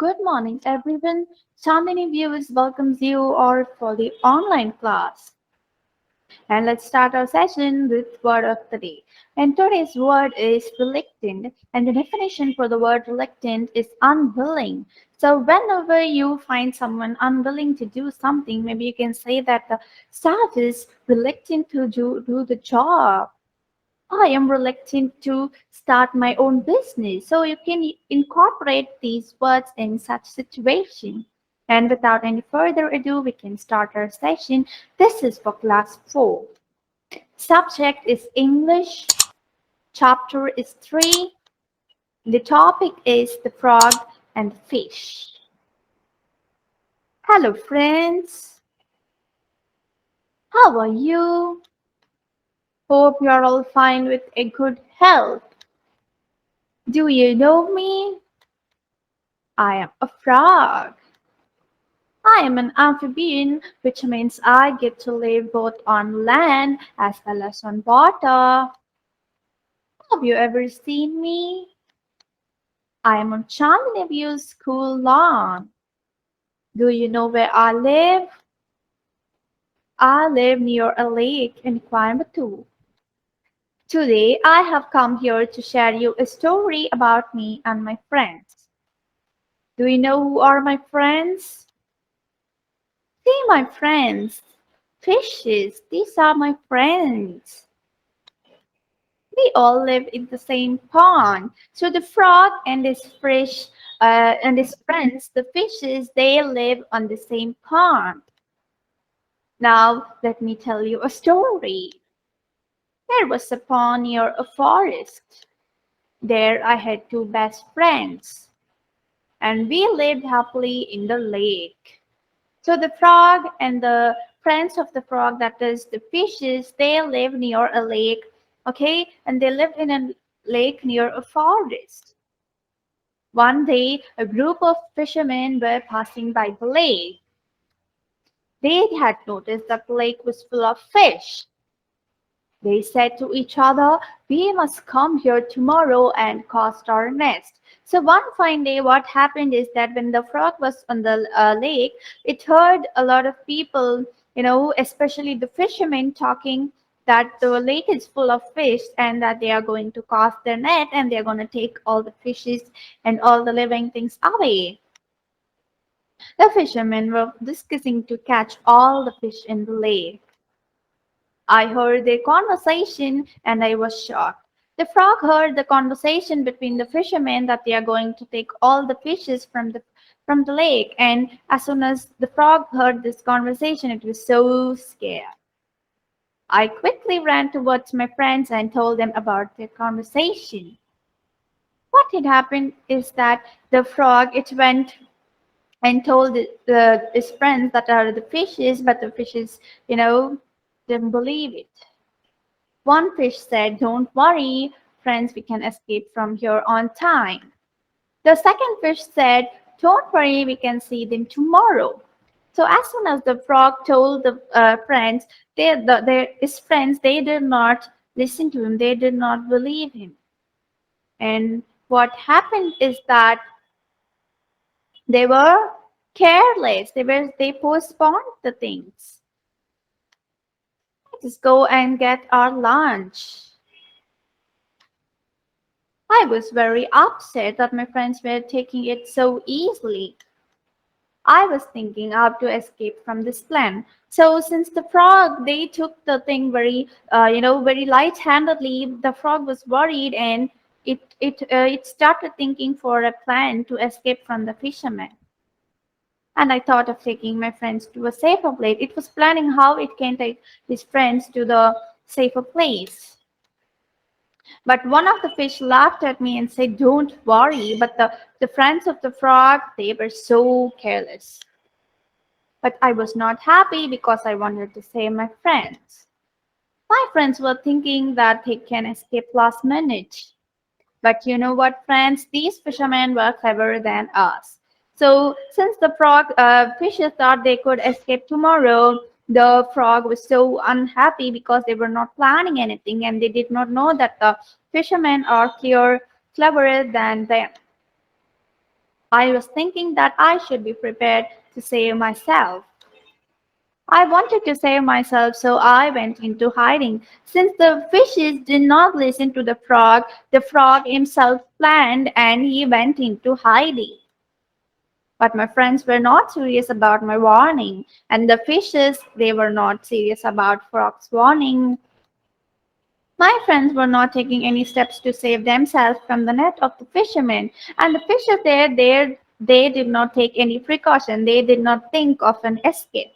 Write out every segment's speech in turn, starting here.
Good morning, everyone. Chandini Viewers welcomes you all for the online class. And let's start our session with word of the day. And today's word is reluctant. And the definition for the word reluctant is unwilling. So whenever you find someone unwilling to do something, maybe you can say that the staff is reluctant to do the job. I am reluctant to start my own business. So you can incorporate these words in such situation. And without any further ado, we can start our session. This is for class 4. Subject is English. Chapter is 3. The topic is the frog and the fish. Hello friends. How are you? Hope you're all fine with a good health. Do you know me? I am a frog. I am an amphibian, which means I get to live both on land as well as on water. Have you ever seen me? I am on Chandni View's school lawn. Do you know where I live? I live near a lake in Coimbatore. Today I have come here to share you a story about me and my friends. Do you know who are my friends? See my friends. Fishes, these are my friends. We all live in the same pond. So the frog and his fish and his friends, the fishes, they live on the same pond. Now let me tell you a story. There was a pond near a forest. There I had two best friends, and we lived happily in the lake. So the frog and the friends of the frog, that is the fishes, they live near a lake, okay? And they lived in a lake near a forest. One day, a group of fishermen were passing by the lake. They had noticed that the lake was full of fish. They said to each other, "We must come here tomorrow and cast our nest." So one fine day, what happened is that when the frog was on the lake, it heard a lot of people, especially the fishermen talking that the lake is full of fish and that they are going to cast their net and they're going to take all the fishes and all the living things away. The fishermen were discussing to catch all the fish in the lake. I heard their conversation and I was shocked. The frog heard the conversation between the fishermen that they are going to take all the fishes from the lake, and as soon as the frog heard this conversation, it was so scared. I quickly ran towards my friends and told them about their conversation. What had happened is that the frog, it went and told his friends that are the fishes, but the fishes, didn't believe it. One fish said, "Don't worry, friends, we can escape from here on time." The second fish said, "Don't worry, we can see them tomorrow." So as soon as the frog told the friends, his friends, they did not listen to him. They did not believe him. And what happened is that they were careless. They postponed the things. Let's go and get our lunch. I was very upset that my friends were taking it so easily. I was thinking how to escape from this plan. So since the frog, they took the thing very light-handedly, the frog was worried and it started thinking for a plan to escape from the fisherman. And I thought of taking my friends to a safer place. It was planning how it can take his friends to the safer place. But one of the fish laughed at me and said, "Don't worry." But the friends of the frog, they were so careless. But I was not happy because I wanted to save my friends. My friends were thinking that they can escape last minute. But you know what, friends? These fishermen were cleverer than us. So since the fishes thought they could escape tomorrow, the frog was so unhappy because they were not planning anything and they did not know that the fishermen are cleverer than them. I was thinking that I should be prepared to save myself. I wanted to save myself, so I went into hiding. Since the fishes did not listen to the frog himself planned and he went into hiding. But my friends were not serious about my warning, and the fishes, they were not serious about frog's warning. My friends were not taking any steps to save themselves from the net of the fishermen, and the fishes they did not take any precaution. They did not think of an escape.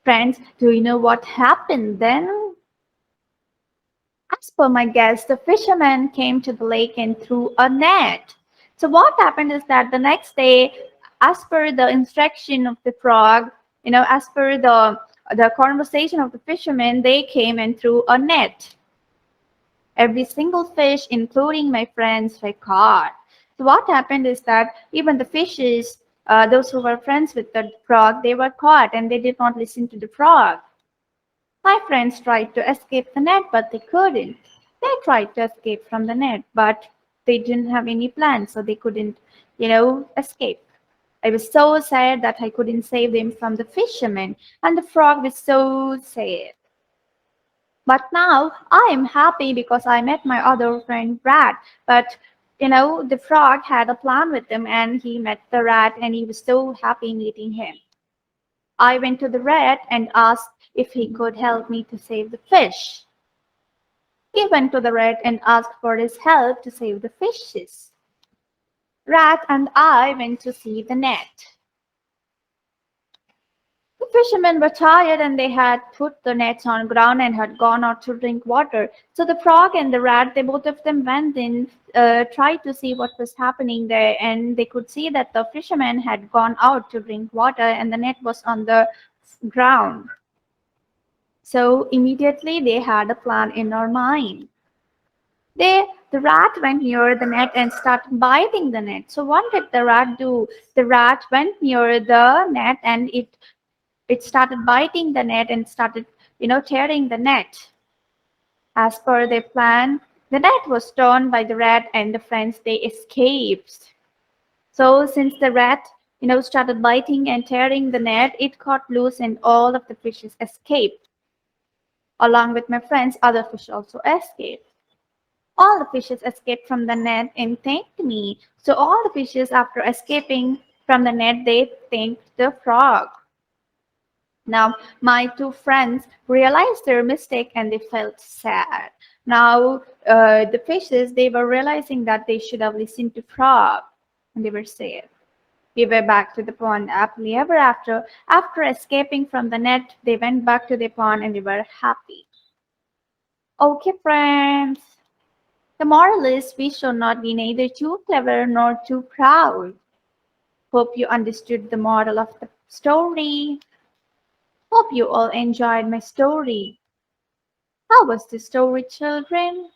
Friends, do you know what happened then? As per my guess, the fisherman came to the lake and threw a net. So what happened is that the next day, as per the instruction of the frog, as per the conversation of the fishermen, they came and threw a net. Every single fish, including my friends, were caught. So what happened is that even the fishes, those who were friends with the frog, they were caught and they did not listen to the frog. My friends tried to escape the net, but they couldn't. They tried to escape from the net, but they didn't have any plan, so they couldn't, escape. I was so sad that I couldn't save them from the fishermen, and the frog was so sad. But now I am happy because I met my other friend Rat. But the frog had a plan with him, and he met the rat, and he was so happy meeting him. I went to the rat and asked if he could help me to save the fish. He went to the rat and asked for his help to save the fishes. Rat and I went to see the net. The fishermen were tired and they had put the nets on ground and had gone out to drink water. So the frog and the rat, they both of them went in, tried to see what was happening there, and they could see that the fisherman had gone out to drink water and the net was on the ground. So immediately they had a plan in their mind. The rat went near the net and started biting the net. So what did the rat do? The rat went near the net and it started biting the net and started, tearing the net. As per their plan, the net was torn by the rat and the friends they escaped. So since the rat, started biting and tearing the net, it got loose and all of the fishes escaped. Along with my friends, other fish also escaped. All the fishes escaped from the net and thanked me. So all the fishes, after escaping from the net, they thanked the frog. Now, my two friends realized their mistake and they felt sad. Now, the fishes, they were realizing that they should have listened to frog and they were sad. We were back to the pond happily ever after. After escaping from the net, they went back to the pond and they were happy. Okay, friends. The moral is we should not be neither too clever nor too proud. Hope you understood the moral of the story. Hope you all enjoyed my story. How was the story, children?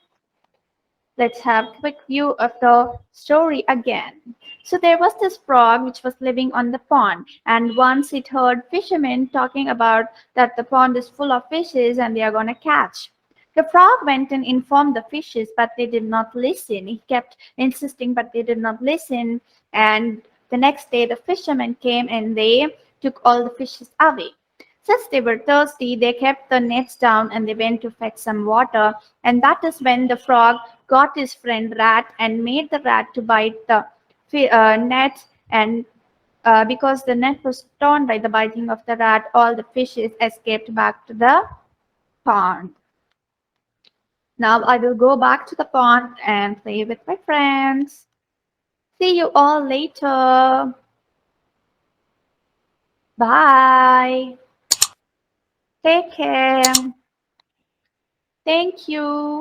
Let's have a quick view of the story again. So there was this frog which was living on the pond, and once it heard fishermen talking about that the pond is full of fishes and they are going to catch. The frog went and informed the fishes, but they did not listen. He kept insisting, but they did not listen. And the next day, the fishermen came and they took all the fishes away. Since they were thirsty, they kept the nets down and they went to fetch some water. And that is when the frog got his friend rat and made the rat to bite the net. And because the net was torn by the biting of the rat, all the fishes escaped back to the pond. Now I will go back to the pond and play with my friends. See you all later. Bye. Take care. Thank you.